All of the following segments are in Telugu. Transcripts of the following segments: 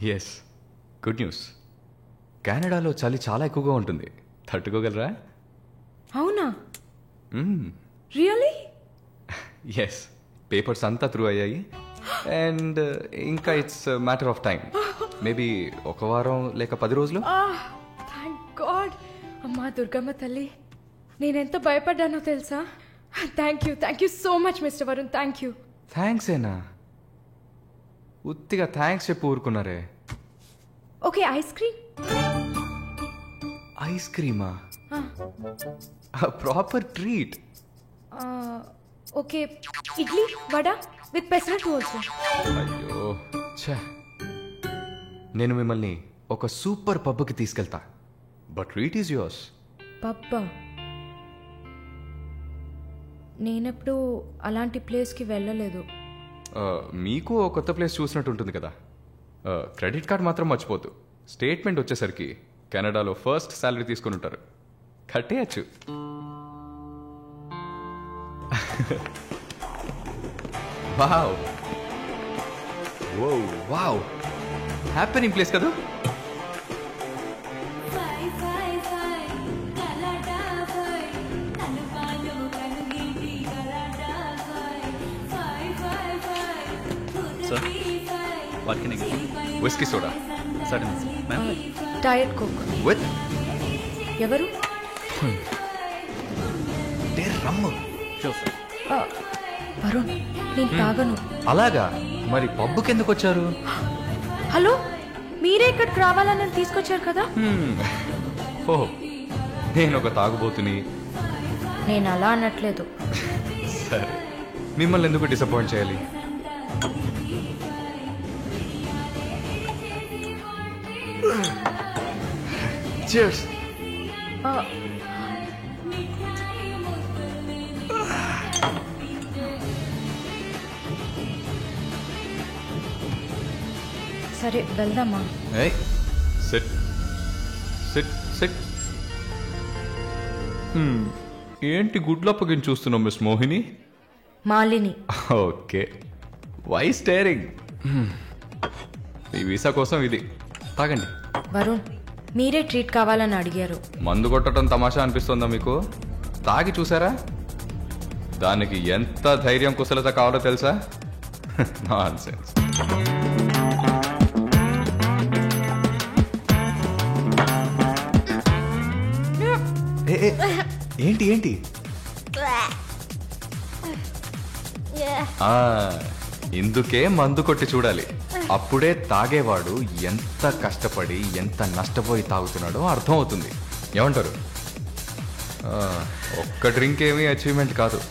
Yes, good news. కెనడాలో చలి చాలా ఎక్కువగా ఉంటుంది, తట్టుకోగలరా? అవునా? రియలీ? ఎస్, పేపర్స్ అంతా త్రూ అయ్యాయి. అండ్ ఇంకా it's matter of time. Maybe ఒక వారం లేక 10 రోజులు. Thank God. అమ్మా దుర్గమ్మ తల్లి, నేనెంత భయపడ్డానో తెలుసా? Thank you so much mister Varun. Thank you. Thanks ఏనా? ఉత్తిగా థ్యాంక్స్ చెప్పి ఊరుకున్నారే. Okay, ice cream. ఐస్ క్రీమా? Proper treat. Okay, idli vada with pesarattu also. అయ్యో ఛే, నేను మిమ్మల్ని ఒక సూపర్ పబ్కి తీసుకెళ్తా, but treat is yours. Pabba? నేనెప్పుడు అలాంటి ప్లేస్కి వెళ్ళలేదు. మీకు ఒక కొత్త ప్లేస్ చూసినట్టు ఉంటుంది కదా. క్రెడిట్ కార్డ్ మాత్రం మర్చిపోద్దు. స్టేట్మెంట్ వచ్చేసరికి కెనడాలో ఫస్ట్ శాలరీ తీసుకుని ఉంటారు, కట్టేయచ్చు. వావ్ వావ్, హ్యాపెనింగ్ ప్లేస్ కదా. What can I get? Whisky soda. Certainly, ma'am. Diet coke. With ఎవరు? రమ్ము. Sure, sir. వరుణ్, నేను తాగను. అలాగా? మరి పబ్బుకి ఎందుకు వచ్చారు? హలో, మీరే ఇక్కడికి రావాలని నన్ను తీసుకొచ్చారు కదా. ఓ, నేను ఒక తాగుబోతుని. నేను అలా అనట్లేదు. సరే, మిమ్మల్ని ఎందుకు డిసప్పాయింట్ చేయాలి? Cheers. సరే వెళ్దామా? Hey, sit. ఏంటి గుడ్లప్పగిని చూస్తున్నావు miss Mohini? Malini. Okay, why staring? మీ వీసా కోసం ఇది తాగండి. వరుణ్, మీరే ట్రీట్ కావాలని అడిగారు. మందు కొట్టడం తమాషా అనిపిస్తుందా మీకు? తాగి చూసారా? దానికి ఎంత ధైర్యం కుశలత కావాలో తెలుసా? నాన్సెన్స్. ఏంటి ఏంటి? ఇందుకే మందు కొట్టి చూడాలి, అప్పుడే తాగేవాడు ఎంత కష్టపడి ఎంత నష్టపోయి తాగుతున్నాడో అర్థం అవుతుంది. ఏమంటారు? ఒక్క డ్రింక్ ఏమీ అచీవ్మెంట్ కాదు.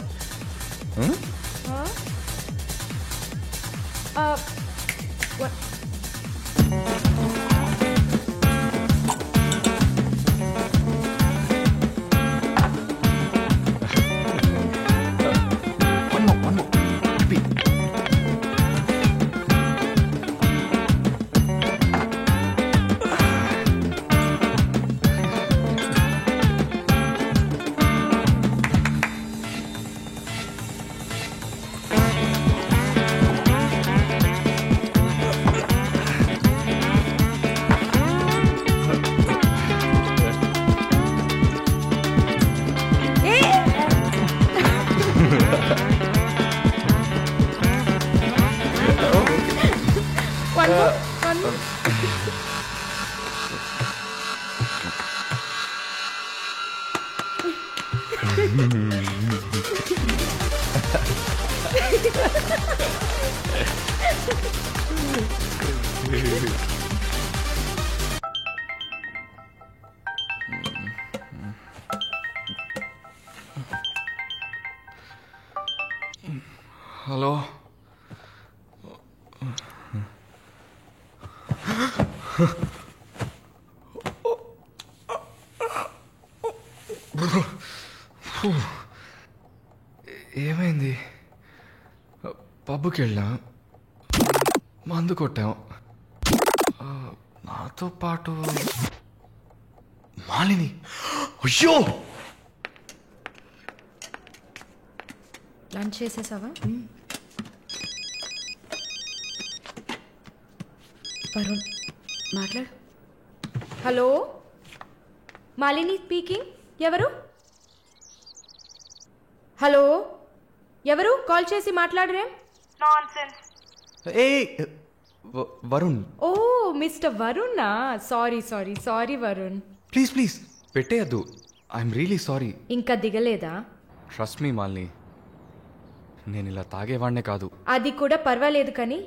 హలో, ఏమైంది? పబ్కి వెళ్ళాం, మందు కొట్టాం, నాతో పాటు మాలిని. అయ్యో, లంచ్ చేసేసావా? వరుణ్ మాట్లాడు. Hello, Malini speaking. ఎవరు? హలో, ఎవరు? కాల్ చేసి మాట్లాడరేం? ఏ వరుణ్, ఓ మిస్టర్ వరుణా. Sorry sorry sorry Varun. Please please పెట్టేయద్దు. I'm really sorry. ఇంకా దిగలేదా? ట్రస్ట్ మీ మాలిని, నేను ఇలా తాగేవాడినే కాదు. అది కూడా పర్వాలేదు, కానీ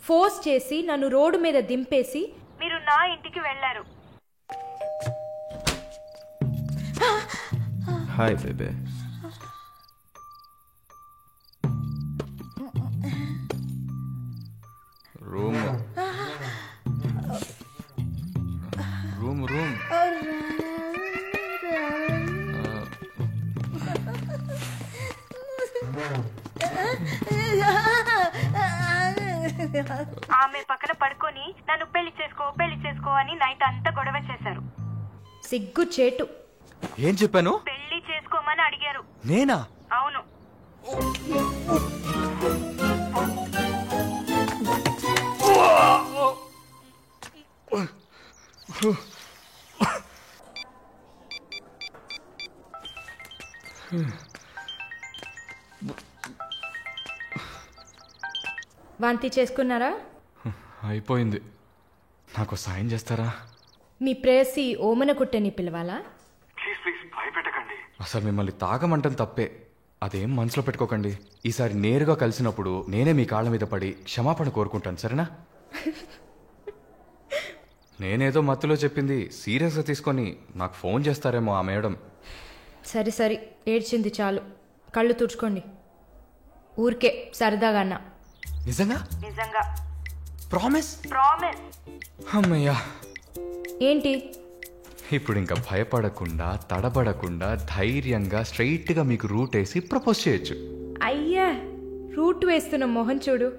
ఫోర్స్ చేసి నన్ను రోడ్డు మీద దింపేసి మీరు నా ఇంటికి వెళ్ళారు. హాయ్ బేబే. రూమ్ రూమ్ రూమ్ ఆమె పక్కన పడుకొని నన్ను పెళ్లి చేసుకో అని నైట్ అంతా గొడవ చేశారు. సిగ్గు చేటు. ఏం చెప్పాను? పెళ్లి చేసుకోమని అడిగారు. నేనా? అవును. వాంతి చేసుకున్నారా? అయిపోయింది. నాకు సాయం చేస్తారా? మీ ప్రేయసి ఓమన కుట్టని పిలవాలా? అసలు మిమ్మల్ని తాగమంటం తప్పే. అదేం మనసులో పెట్టుకోకండి. ఈసారి నేరుగా కలిసినప్పుడు నేనే మీ కాళ్ళ మీద పడి క్షమాపణ కోరుకుంటాను, సరేనా? నేనేదో మత్తులో చెప్పింది సీరియస్గా తీసుకొని నాకు ఫోన్ చేస్తారేమో ఆ మేడం. సరే సరే, ఏడ్చింది చాలు. కళ్ళు తుడుచుకోండి. ఊరికే సరదాగా అన్నా. నిజంగా? నిజంగా. ప్రామిస్? ప్రామిస్. అమ్మయ్యా. ఏంటి? ఇప్పుడు ఇంకా భయపడకుండా తడబడకుండా ధైర్యంగా స్ట్రైట్గా మీకు రూట్ వేసి ప్రపోజ్ చేయొచ్చు. అయ్యా, రూట్ వేస్తున్న మొహం చూడు.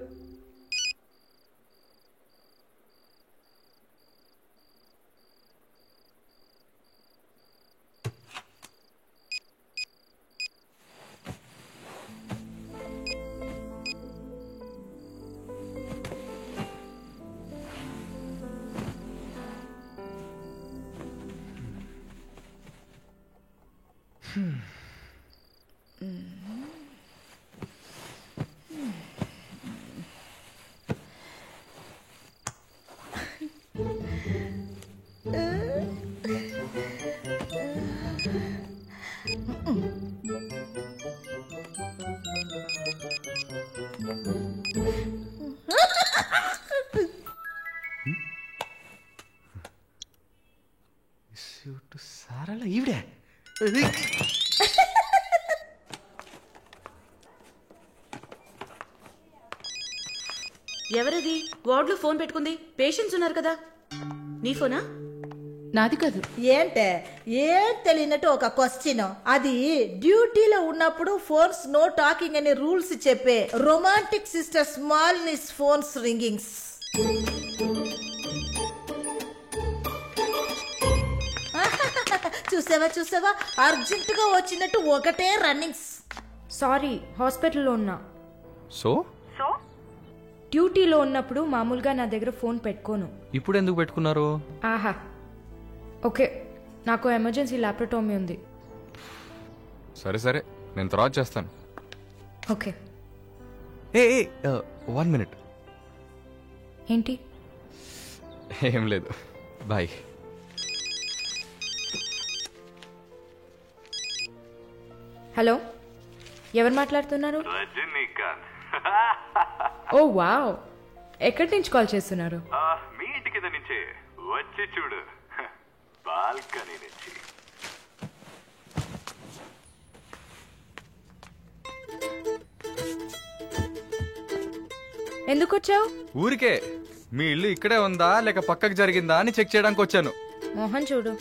సారలా ఈవిడే. ఎవరది వార్డులో ఫోన్ పెట్టుకుంది? పేషెంట్స్ ఉన్నారు కదా. నీ ఫోనా? నాది కాదు. ఏంటే ఏం తెలియనట్టు ఒక క్వశ్చన్. అది డ్యూటీలో ఉన్నప్పుడు ఫోన్స్ నో టాకింగ్ అనే రూల్స్ చెప్పే romantic sister smallness phones ringings. చూసావా అర్జెంటుగా వచ్చినట్టు ఒకటే రన్నింగ్స్. సారీ, హాస్పిటల్లో ఉన్నా. సో డ్యూటీలో ఉన్నప్పుడు మామూలుగా నా దగ్గర ఫోన్ పెట్టుకోను. ఇప్పుడు ఎందుకు పెట్టుకున్నారు? ఆహా, ఓకే. నాకు ఎమర్జెన్సీ ల్యాప్రటోమీ ఉంది. సరే సరే, నేను తర్వాత చేస్తాను. ఓకే. ఏ 1 minute. ఏంటి? ఏం లేదు, బాయ్. హలో, ఎవరు మాట్లాడుతున్నారు? ఓ వావ్, ఎక్కడి నుంచి కాల్ చేస్తున్నారు? మీ ఇంటి కింద నుంచే. వచ్చి చూడు, బాల్కనీ నుంచి. ఎందుకు వచ్చావు? ఊరికే. మీ ఇల్లు ఇక్కడే ఉందా లేక పక్కకు జరిగిందా అని చెక్ చేయడానికి వచ్చాను. మోహన్ చూడు.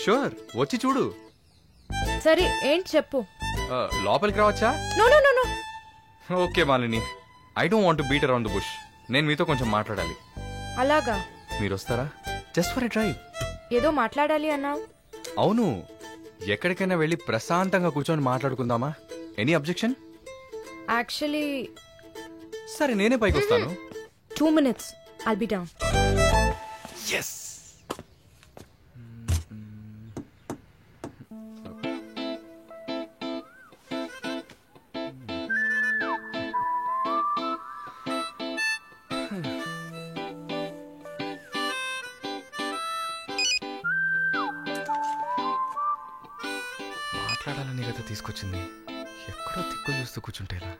షూర్, వచ్చి చూడు. సరే, ఏంటి చెప్పు. లోపలికి రావచ్చా? No no no no. Okay Malini, I don't want to beat around the bush. నేను మీతో కొంచెం మాట్లాడాలి. అలాగా? మీరు వస్తారా? Just for a drive. ఏదో మాట్లాడాలి అన్నావు. అవును, ఎక్కడికైనా వెళ్ళి ప్రశాంతంగా కూర్చొని మాట్లాడుకుందామా? Any objection? యాక్చువల్లీ సరే, నేనే పైకి వస్తాను. 2 minutes, I'll be down. Yes. మాట్లాడాలని కదా తీసుకొచ్చింది. ఎక్కడో తిక్కులు చూస్తూ కూర్చుంటే ఇలా.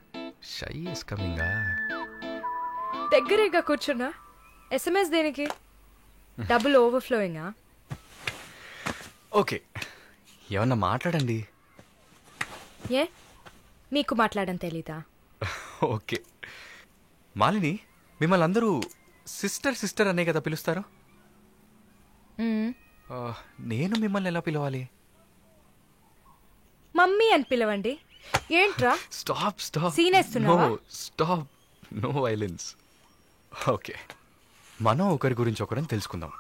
Shy is కమింగా. దగ్గరేగా కూర్చున్నా. ఎస్ఎంఎస్ దేనికి? డబుల్ ఓవర్ఫ్లోయింగా? ఓకే, ఏమన్నా మాట్లాడండి. ఏ మీకు మాట్లాడడం తెలీదా? ఓకే మాలిని, మిమ్మల్ని అందరూ సిస్టర్ సిస్టర్ అనే కదా పిలుస్తారు. నేను మిమ్మల్ని ఎలా పిలవాలి? మమ్మీ అని పిలవండి. ఏంట్రా స్టాప్ స్టాప్. Scene వేస్తున్నావా? Stop, no violence. ఓకే, మనం ఒకరి గురించి ఒకరం తెలుసుకుందాం.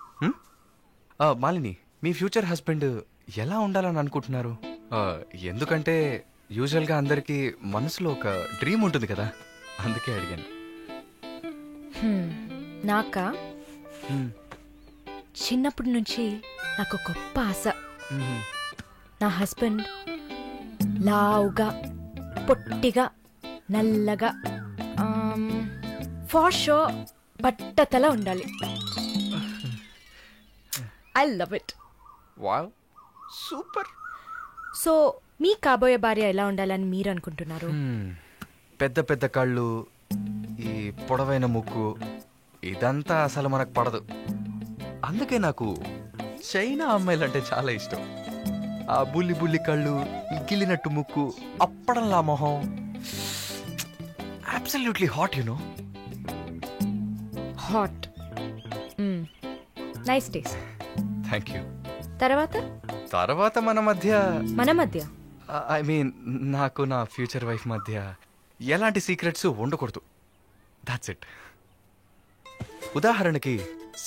మాలిని, మీ ఫ్యూచర్ హస్బెండ్ ఎలా ఉండాలని అనుకుంటున్నారు? ఎందుకంటే యూజువల్గా అందరికీ మనసులో ఒక డ్రీమ్ ఉంటుంది కదా, అందుకే అడిగాను. నాకా చిన్నప్పటి నుంచి నాకు గొప్ప ఆశ. నా హస్బెండ్ లావుగా, పొట్టిగా, నల్లగా, ఫార్ షో బట్టతల ఉండాలి. I love it. Wow, super. So మీ కాబోయే భార్య ఎలా ఉండాలని మీరు అనుకుంటున్నారు? పెద్ద పెద్ద కళ్ళు, ఈ పొడవైన ముక్కు, ఇదంతా అసలు మనకు పడదు. అందుకే నాకు చైనా అమ్మాయిలంటే చాలా ఇష్టం. ఆ బుల్లి బుల్లి కళ్ళు, గిల్లినట్టు ముక్కు, అప్పడంలా మొహం, absolutely hot, you know. Hot. Nice taste. Thank you. తర్వాత మన మధ్య ఐ మీన్ నాకు నా ఫ్యూచర్ వైఫ్ మధ్య ఎలాంటి సీక్రెట్స్ ఉండకూడదు. That's it. ఉదాహరణకి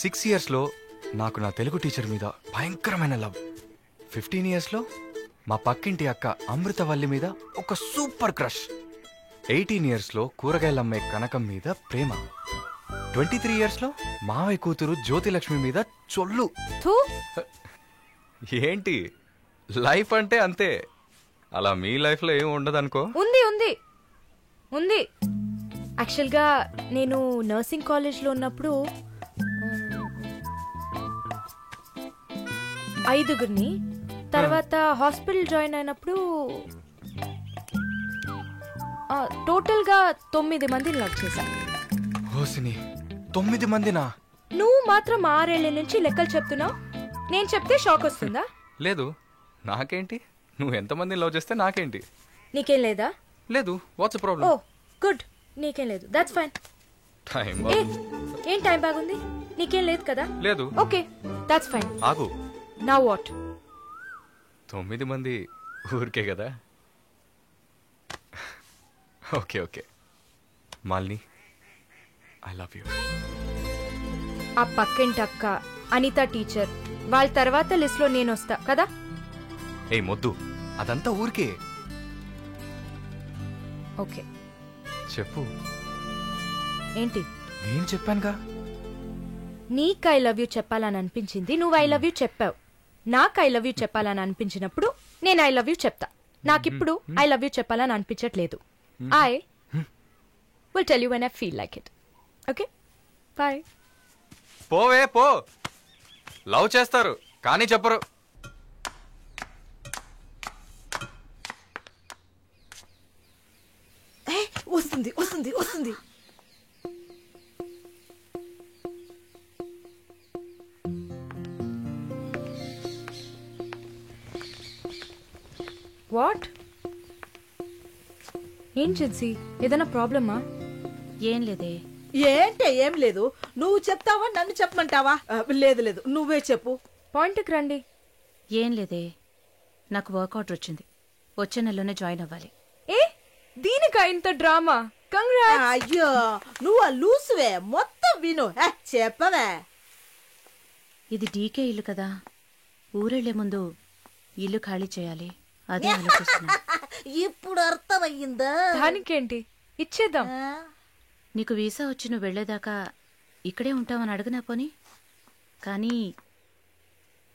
6 yearsలో నాకు నా తెలుగు టీచర్ మీద భయంకరమైన లవ్. 15 yearsలో మా పక్కింటి అక్క అమృతవల్లి మీద ఒక సూపర్ క్రష్. 18 yearsలో కూరగాయలమ్మే కనకం మీద ప్రేమ. 23 yearsలో మావయ్య కూతురు జ్యోతిలక్ష్మి మీద చొల్లు. థూ. ఏంటి, లైఫ్ అంటే అంతే. అలా మీ లైఫ్లో ఏం ఉండదనుకో. ఉంది ఉంది ఉంది. యాక్చువల్గా నేను నర్సింగ్ కాలేజ్లో ఉన్నప్పుడు 5 తర్వాత హాస్పిటల్ జాయిన్ అయినప్పుడు టోటల్గా 9 మందిని లవ్ చేశా. హోసిని, 9 మందినా? నువ్వు మాత్రం 6 ఏళ్ల నుంచి లెక్కలు చెప్తున్నావు. నేను చెప్తే షాక్ వస్తుందా? లేదు, నాకేంటి, నువ్వు ఎంతమందిని లవ్ చేస్తే నాకేంటి. నీకేం లేదా? లేదు. వాట్స్ ఓ ప్రాబ్లం? గుడ్, నీకేం లేదు. That's fine. టైం ఏం టైం బాగుంది? నీకేం లేదు కదా? లేదు. Okay, that's fine. ఆగు. Now what? 9 మంది ఊరికే కదా. Okay okay Malini, I love you. ఆ పక్కింటి అక్క, అనిత టీచర్, వాళ్ళ తర్వాత లిస్ట్ లో నేను వస్తా కదా. ఏ మొద్దు, అదంతా ఊరికే. ఓకే చెప్పు. ఏంటి? నేను చెప్పానుగా. నీకు ఐ లవ్ యూ చెప్పాలని అనిపించింది, నువ్వు ఐ లవ్ యూ చెప్పావు. నాకు ఐ లవ్ యూ చెప్పాలని అనిపించినప్పుడు నేను ఐ లవ్ యూ చెప్తా. నాకిప్పుడు ఐ లవ్ యూ చెప్పాలని అనిపించట్లేదు. I will tell you when I feel like it. Okay, bye. పోవే పో. లవ్ చేస్తారు కానీ చెప్పరు. వస్తుంది వస్తుంది వస్తుంది. వాట్? ఏం జిన్సీ, ఏదైనా ప్రాబ్లమా? ఏం లేదే. ఏంటే ఏం లేదు. నువ్వు చెప్తావా నన్ను చెప్పమంటావా? లేదు లేదు, నువ్వే చెప్పు. పాయింట్కి రండి. ఏం లేదే, నాకు వర్క్ ఆర్డర్ వచ్చింది. వచ్చే నెలలోనే జాయిన్ అవ్వాలి. ఏ దీనికా ఇంత డ్రామా? కంగ్రాట్స్. అయ్యో, నువ్వు ఆ లూసువే, మొత్తం విను. చెప్పవే. ఇది డీకే ఇల్లు కదా, ఊరెళ్లే ముందు ఇల్లు ఖాళీ చేయాలి. అదే ఆలోచిస్తున్నా. ఇప్పుడు అర్థమయ్యిందా? దానికేంటి, ఇచ్చేద్దాం. నీకు వీసా వచ్చి నువ్వు వెళ్లేదాకా ఇక్కడే ఉంటావని అడగనా పోనీ? కానీ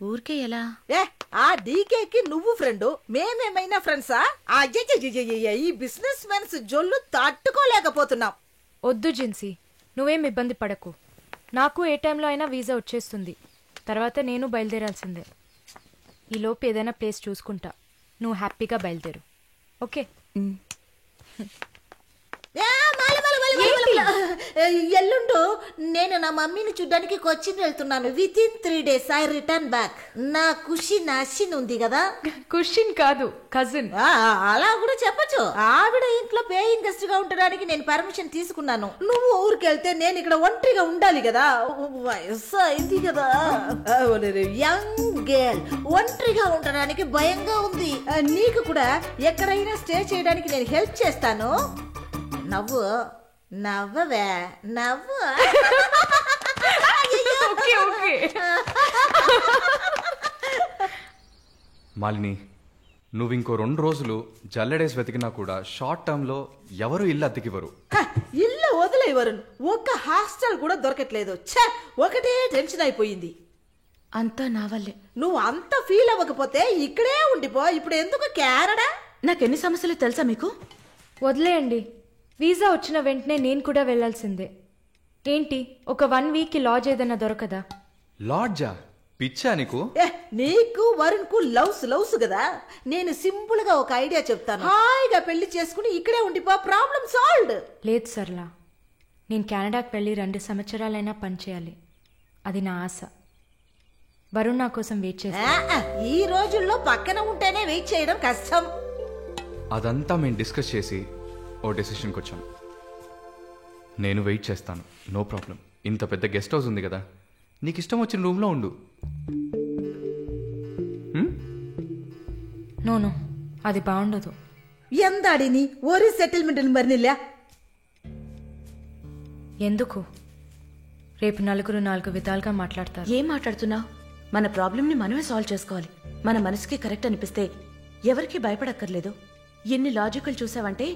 ఊరికే ఎలా? ఏ ఆ డీకేకి నువ్వు ఫ్రెండు, మేమేమైనా ఫ్రెండ్సా? అయ్యయ్యయ్యయ్య, ఈ బిజినెస్ మెన్స్ జొల్లు తట్టుకోలేకపోతున్నాం. వద్దు జిన్సీ, నువ్వేం ఇబ్బంది పడకు. నాకు ఏ టైంలో అయినా వీసా వచ్చేస్తుంది. తర్వాత నేను బయలుదేరాల్సిందే. ఈలోపు ఏదైనా ప్లేస్ చూసుకుంటా. నువ్వు హ్యాపీగా బయలుదేరు. ఓకే? ఎల్లుండు నేను నా మమ్మీని చూడ్డానికి కొచ్చిన్ వెళ్తున్నాను. With in 3 days I return back. నా నాషిన్ ఉంది కదా. క్వశ్చన్ కాదు, కజిన్. అలా కూడా చెప్పచ్చు. ఆవిడ ఇంట్లో పేయింగ్ గెస్ట్ గా ఉండడానికి నేను పర్మిషన్ తీసుకున్నాను. నువ్వు ఊరికెళ్తే నేను ఇక్కడ ఒంటరిగా ఉండాలి కదా. వయసు అయింది కదా. యంగ్ గర్ల్ ఒంటరిగా ఉండడానికి భయంగా ఉంది. నీకు కూడా ఎక్కడైనా స్టే చేయడానికి నేను హెల్ప్ చేస్తాను. నవ్వు నవ్వవే, నవ్వు. మాలిని, నువ్వు ఇంకో 2 రోజులు జల్లెడేసి వెతికినా కూడా షార్ట్ టర్మ్లో ఎవరు ఇల్లు అద్దెకివ్వరు. ఇల్లు వదిలే వరుణ్, ఒక్క హాస్టల్ కూడా దొరకట్లేదు. ఛే, ఒకటే టెన్షన్ అయిపోయింది. అంతా నా వల్లే. నువ్వు అంత ఫీల్ అవ్వకపోతే ఇక్కడే ఉండిపో. ఇప్పుడు ఎందుకు కెనడా? నాకెన్ని సమస్యలు తెలుసా మీకు? వదిలేయండి. వీసా వచ్చిన వెంటనే నేను కూడా వెళ్లాల్సిందే. ఏంటి, ఒక 1 week లాడ్జ్ ఏదైనా దొరకదా? లాడ్జా? పిచ్చా నీకు? నీకు వరుణ్ కు లవ్స్ కదా. నేను సింపుల్ గా ఒక ఐడియా చెప్తాను. హాయిగా పెళ్లి చేసుకుని ఇక్కడే ఉండిపో. Problem solved. లేదు సర్లా, నేను కెనడాకి వెళ్ళి 2 సంవత్సరాలైనా పనిచేయాలి. అది నా ఆశ. వరుణ్ నా కోసం వెయిట్ చేస్తా. ఈ రోజుల్లో పక్కన ఉంటేనే వెయిట్ చేయడం కష్టం. అదంతా మేము డిస్కస్ చేసి ఓ డెసిషన్కి వచ్చాం. నేను వెయిట్ చేస్తాను, నో ప్రాబ్లం. ఇంత పెద్ద గెస్ట్ హౌస్ ఉంది కదా, నీకు ఇష్టం వచ్చిన రూమ్లో ఉండు. నో, అది బాగుండదు. ఎందాడిని ఓరి సెటిల్మెంట్ మరినిల్లా. ఎందుకు? రేపు నలుగురు 4 విధాలుగా మాట్లాడతారు. ఏం మాట్లాడుతున్నావు? మన ప్రాబ్లంని మనమే సాల్వ్ చేసుకోవాలి. మన మనసుకి కరెక్ట్ అనిపిస్తే ఎవరికి భయపడక్కర్లేదు. ఎన్ని లాజికల్ చూసావంటే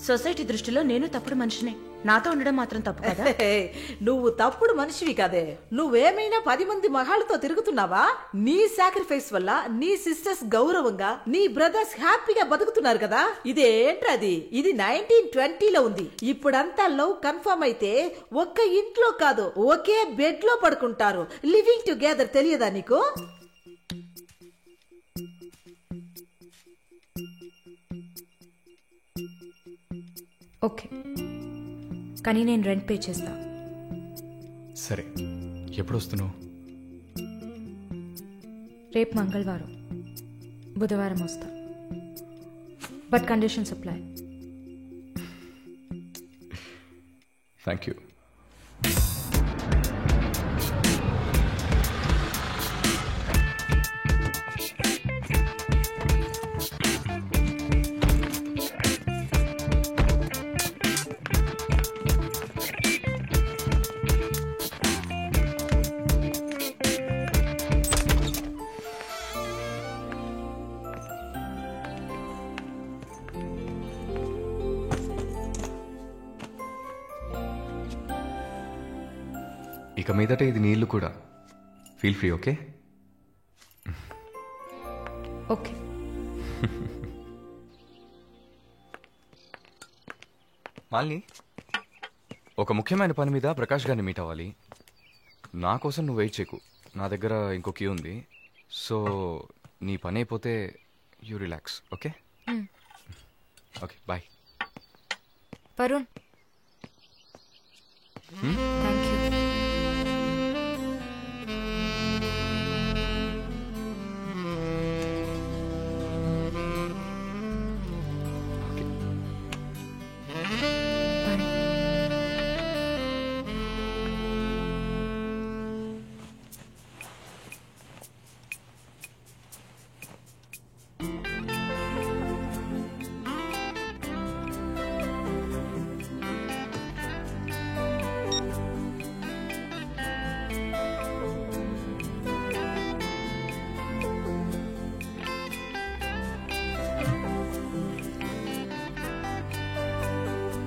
సొసైటీ దృష్టిలో నేను తప్పుడు మనిషినే. నాతో ఉండడం మాత్రం తప్పు కదా? నువ్వు తప్పుడు మనిషివి కాదే. నువ్వేమైనా 10 మంది మగాళ్ళతో తిరుగుతున్నావా? నీ సాక్రిఫైస్ వల్ల నీ సిస్టర్స్ గౌరవంగా, నీ బ్రదర్స్ హ్యాపీగా బతుకుతున్నారు కదా. ఇదేంట్రది? ఇది 1920లో ఉంది. ఇప్పుడంతా లవ్ కన్ఫర్మ్ అయితే ఒక్క ఇంట్లో కాదు, ఒకే బెడ్ లో పడుకుంటారు. లివింగ్ టుగెదర్ తెలియదా నీకు? ఓకే, కానీ నేను రెంట్ పే చేస్తా. సరే, ఎప్పుడు వస్తున్నావు? రేపు మంగళవారం, బుధవారం వస్తా. But conditions apply. Thank you. ఇక మీదట ఇది నీళ్ళు కూడా. Feel free. Okay? Okay. Malini, ఒక ముఖ్యమైన పని మీద ప్రకాష్ గారిని మీట్ అవ్వాలి. నా కోసం నువ్వు వెయిట్ చేయకు. నా దగ్గర ఇంకో క్యూ ఉంది. సో నీ పని అయిపోతే you relax. Okay? Okay, bye. Varun, thank you.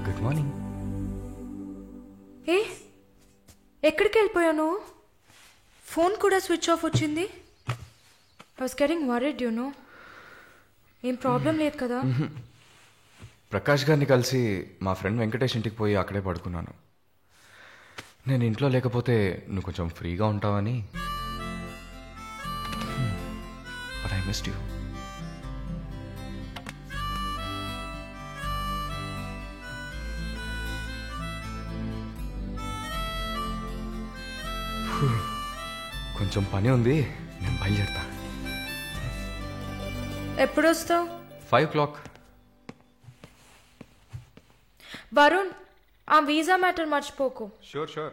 Good morning. ఏ, ఎక్కడికి వెళ్ళిపోయావు నువ్వు? ఫోన్ కూడా స్విచ్ ఆఫ్ వచ్చింది. I was getting worried you know. ఏం ప్రాబ్లం లేదు కదా? ప్రకాష్ గారిని కలిసి మా ఫ్రెండ్ వెంకటేష్ ఇంటికి పోయి అక్కడే పడుకున్నాను. నేను ఇంట్లో లేకపోతే నువ్వు కొంచెం ఫ్రీగా ఉంటావని. But I missed you. కొంచెం పని ఉంది, నేను బయలుదేరుతా. ఎప్పుడు వస్తావు? 5 o'clock. వరుణ్, ఆ వీసా మ్యాటర్ మర్చిపోకు. షూర్.